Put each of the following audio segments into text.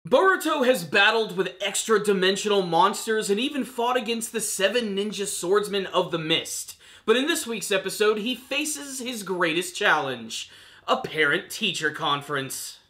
Boruto has battled with extra-dimensional monsters and even fought against the 7 ninja swordsmen of the mist. But in this week's episode, he faces his greatest challenge: a parent-teacher conference.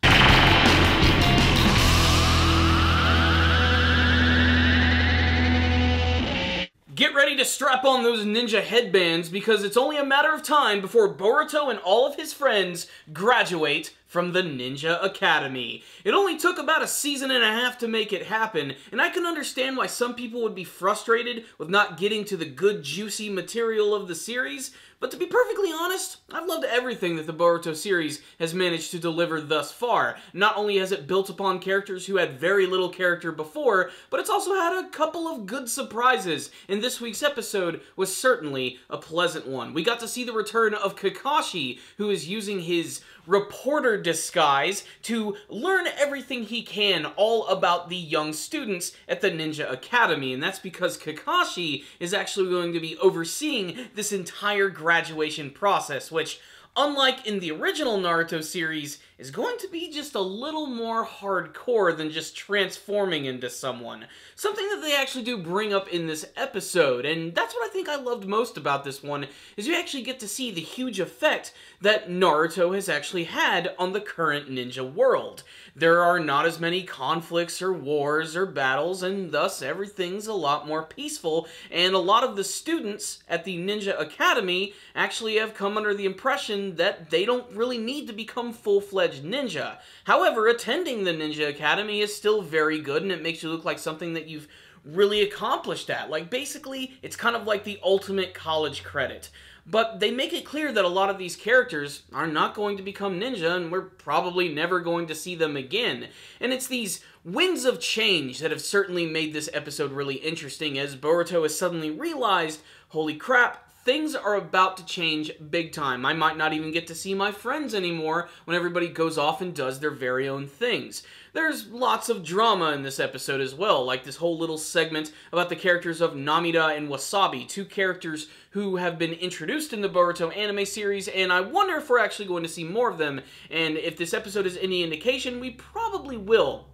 Get ready to strap on those ninja headbands because it's only a matter of time before Boruto and all of his friends graduate from the Ninja Academy. It only took about a season and a half to make it happen, and I can understand why some people would be frustrated with not getting to the good, juicy material of the series, but to be perfectly honest, I've loved everything that the Boruto series has managed to deliver thus far. Not only has it built upon characters who had very little character before, but it's also had a couple of good surprises, and this week's episode was certainly a pleasant one. We got to see the return of Kakashi, who is using his reporter disguise to learn everything he can all about the young students at the Ninja Academy, and that's because Kakashi is actually going to be overseeing this entire graduation process, which, unlike in the original Naruto series, is going to be just a little more hardcore than just transforming into someone. Something that they actually do bring up in this episode, and that's what I think I loved most about this one, is you actually get to see the huge effect that Naruto has actually had on the current ninja world. There are not as many conflicts or wars or battles, and thus everything's a lot more peaceful, and a lot of the students at the Ninja Academy actually have come under the impression that they don't really need to become full-fledged ninja. However, attending the Ninja Academy is still very good, and it makes you look like something that you've really accomplished at. Like, basically, it's kind of like the ultimate college credit. But they make it clear that a lot of these characters are not going to become ninja, and we're probably never going to see them again. And it's these winds of change that have certainly made this episode really interesting, as Boruto has suddenly realized, holy crap, things are about to change big time. I might not even get to see my friends anymore when everybody goes off and does their very own things. There's lots of drama in this episode as well, like this whole little segment about the characters of Namida and Wasabi, 2 characters who have been introduced in the Boruto anime series, and I wonder if we're actually going to see more of them, and if this episode is any indication, we probably will.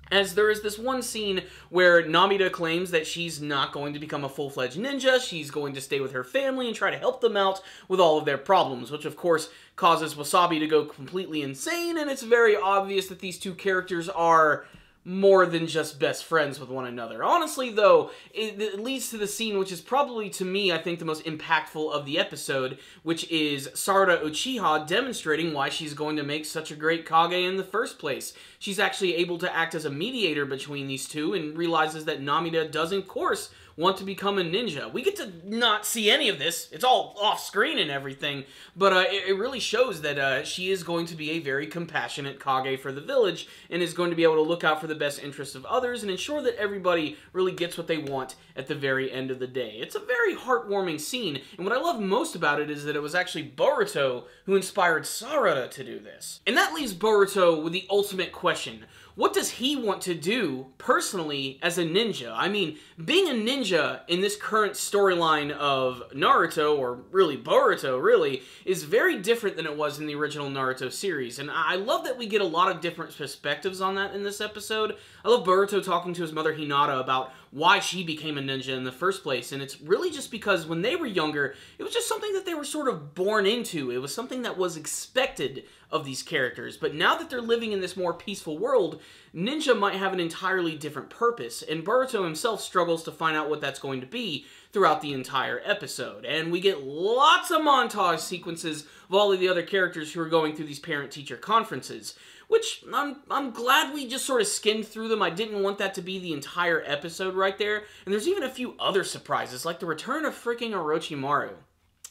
As there is this one scene where Namida claims that she's not going to become a full-fledged ninja, she's going to stay with her family and try to help them out with all of their problems, which of course causes Wasabi to go completely insane, and it's very obvious that these 2 characters are more than just best friends with one another. Honestly, though, it leads to the scene which is probably, to me, I think the most impactful of the episode, which is Sarada Uchiha demonstrating why she's going to make such a great Kage in the first place. She's actually able to act as a mediator between these 2 and realizes that Namida does, of course, want to become a ninja. We get to not see any of this. It's all off-screen and everything, but it really shows that she is going to be a very compassionate Kage for the village and is going to be able to look out for the best interests of others and ensure that everybody really gets what they want at the very end of the day. It's a very heartwarming scene, and what I love most about it is that it was actually Boruto who inspired Sarada to do this. And that leaves Boruto with the ultimate question. What does he want to do, personally, as a ninja? I mean, being a ninja in this current storyline of Naruto, or really Boruto, really, is very different than it was in the original Naruto series. And I love that we get a lot of different perspectives on that in this episode. I love Boruto talking to his mother Hinata about why she became a ninja in the first place, and it's really just because when they were younger, it was just something that they were sort of born into. It was something that was expected of these characters, but now that they're living in this more peaceful world, ninja might have an entirely different purpose, and Boruto himself struggles to find out what that's going to be throughout the entire episode. And we get lots of montage sequences of all of the other characters who are going through these parent-teacher conferences, which I'm glad we just sort of skimmed through them. I didn't want that to be the entire episode right there, and there's even a few other surprises, like the return of freaking Orochimaru.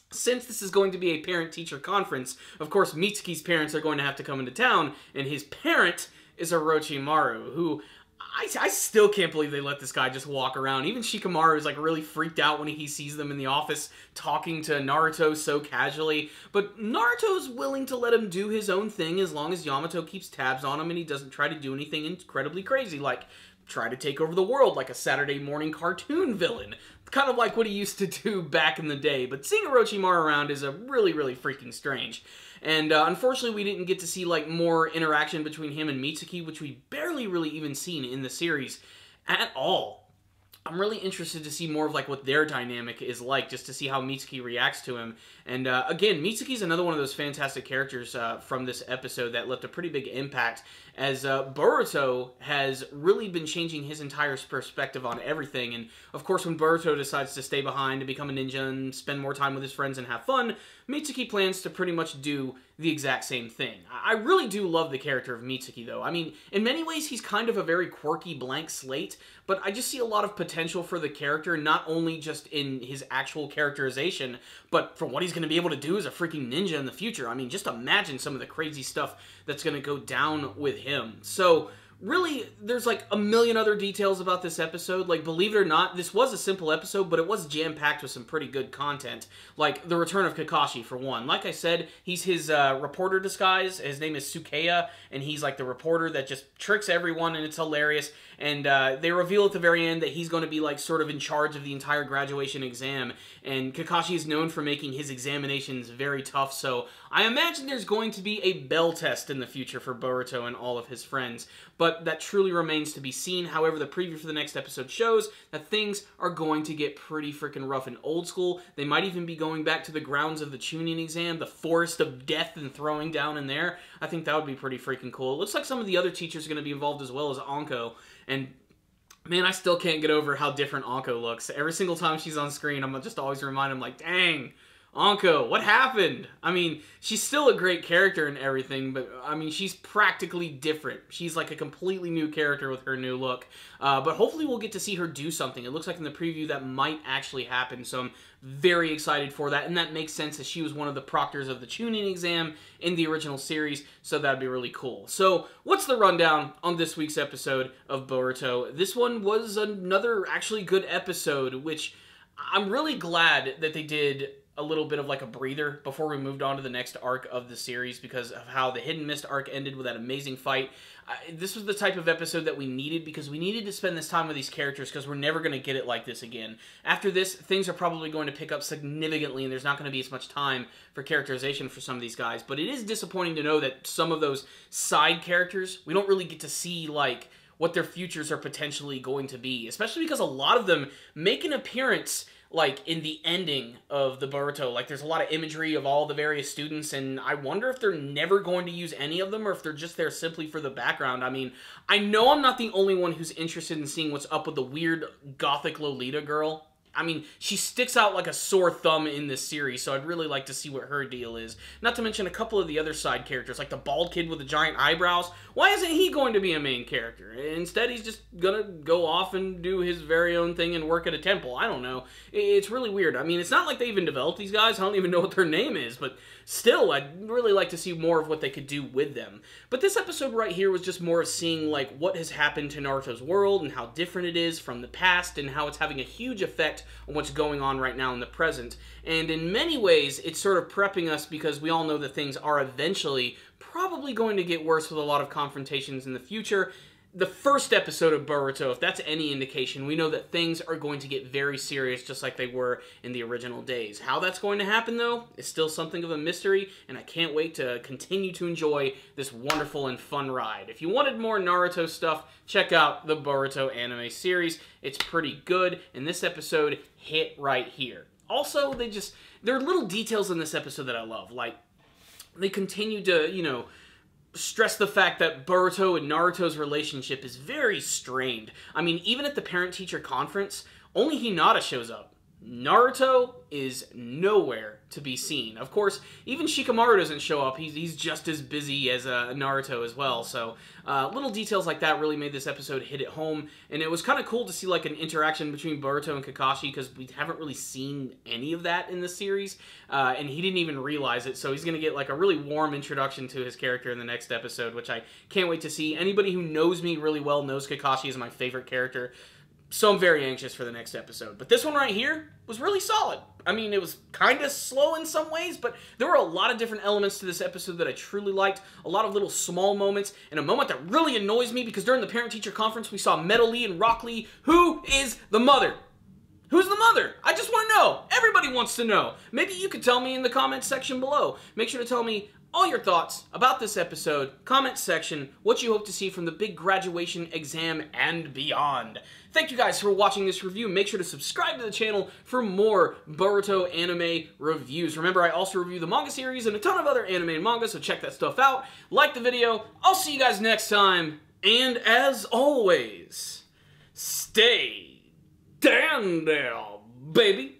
Since this is going to be a parent-teacher conference, of course Mitsuki's parents are going to have to come into town, and his parent is Orochimaru, who I still can't believe they let this guy just walk around. Even Shikamaru is like really freaked out when he sees them in the office talking to Naruto so casually, but Naruto's willing to let him do his own thing as long as Yamato keeps tabs on him and he doesn't try to do anything incredibly crazy like try to take over the world like a Saturday morning cartoon villain. Kind of like what he used to do back in the day. But seeing Orochimaru around is a really, really freaking strange. And unfortunately, we didn't get to see like more interaction between him and Mitsuki, which we barely really even seen in the series at all. I'm really interested to see more of like what their dynamic is like, just to see how Mitsuki reacts to him. And again, Mitsuki's another one of those fantastic characters from this episode that left a pretty big impact, as Boruto has really been changing his entire perspective on everything. And of course, when Boruto decides to stay behind and become a ninja and spend more time with his friends and have fun, Mitsuki plans to pretty much do the exact same thing. I really do love the character of Mitsuki, though. I mean, in many ways, he's kind of a very quirky blank slate, but I just see a lot of potential for the character, not only just in his actual characterization, but for what he's going to be able to do as a freaking ninja in the future. I mean, just imagine some of the crazy stuff that's going to go down with him. So really, there's like a million other details about this episode. Like, believe it or not, this was a simple episode, but it was jam-packed with some pretty good content. Like, the return of Kakashi, for one. Like I said, he's his reporter disguise. His name is Sukeya, and he's like the reporter that just tricks everyone, and it's hilarious. And they reveal at the very end that he's going to be like sort of in charge of the entire graduation exam. And Kakashi is known for making his examinations very tough, so I imagine there's going to be a bell test in the future for Boruto and all of his friends. But that truly remains to be seen. However, the preview for the next episode shows that things are going to get pretty freaking rough and old school. They might even be going back to the grounds of the Chunin exam, the forest of death and throwing down in there. I think that would be pretty freaking cool. It looks like some of the other teachers are going to be involved as well as Anko. And man, I still can't get over how different Anko looks. Every single time she's on screen, I'm just always reminded, I'm like, dang, Anko, what happened? I mean, she's still a great character and everything, but I mean, she's practically different. She's like a completely new character with her new look. But hopefully we'll get to see her do something. It looks like in the preview that might actually happen, so I'm very excited for that. And that makes sense, as she was one of the proctors of the Chunin exam in the original series, so that'd be really cool. So what's the rundown on this week's episode of Boruto? This one was another actually good episode, which I'm really glad that they did a little bit of like a breather before we moved on to the next arc of the series, because of how the Hidden Mist arc ended with that amazing fight. This was the type of episode that we needed, because we needed to spend this time with these characters, because we're never going to get it like this again. After this, things are probably going to pick up significantly, and there's not going to be as much time for characterization for some of these guys. But it is disappointing to know that some of those side characters, we don't really get to see like what their futures are potentially going to be, especially because a lot of them make an appearance like in the ending of the Boruto. Like, there's a lot of imagery of all the various students, and I wonder if they're never going to use any of them, or if they're just there simply for the background. I mean, I know I'm not the only one who's interested in seeing what's up with the weird gothic Lolita girl. I mean, she sticks out like a sore thumb in this series, so I'd really like to see what her deal is. Not to mention a couple of the other side characters, like the bald kid with the giant eyebrows. Why isn't he going to be a main character? Instead, he's just gonna go off and do his very own thing and work at a temple. I don't know. It's really weird. I mean, it's not like they even developed these guys. I don't even know what their name is, but still, I'd really like to see more of what they could do with them. But this episode right here was just more of seeing like what has happened to Naruto's world and how different it is from the past, and how it's having a huge effect on what's going on right now in the present. And in many ways, it's sort of prepping us, because we all know that things are eventually probably going to get worse with a lot of confrontations in the future. The first episode of Boruto, if that's any indication, we know that things are going to get very serious, just like they were in the original days. How that's going to happen, though, is still something of a mystery, and I can't wait to continue to enjoy this wonderful and fun ride. If you wanted more Naruto stuff, check out the Boruto anime series. It's pretty good, and this episode hit right here. Also, there are little details in this episode that I love. Like, they continue to, you know, stress the fact that Boruto and Naruto's relationship is very strained. I mean, even at the parent-teacher conference, only Hinata shows up. Naruto is nowhere to be seen. Of course, even Shikamaru doesn't show up. He's just as busy as Naruto as well. So little details like that really made this episode hit it home. And it was kind of cool to see like an interaction between Boruto and Kakashi, because we haven't really seen any of that in the series. And he didn't even realize it. So he's going to get like a really warm introduction to his character in the next episode, which I can't wait to see. Anybody who knows me really well knows Kakashi is my favorite character. So I'm very anxious for the next episode. But this one right here was really solid. I mean, it was kind of slow in some ways, but there were a lot of different elements to this episode that I truly liked. A lot of little small moments, and a moment that really annoys me because during the parent-teacher conference, we saw Metal Lee and Rock Lee. Who is the mother? Who's the mother? I just want to know. Everybody wants to know. Maybe you could tell me in the comments section below. Make sure to tell me all your thoughts about this episode, comment section, what you hope to see from the big graduation exam and beyond. Thank you guys for watching this review. Make sure to subscribe to the channel for more Boruto anime reviews. Remember, I also review the manga series and a ton of other anime and manga, so check that stuff out. Like the video. I'll see you guys next time. And as always, stay down there, baby.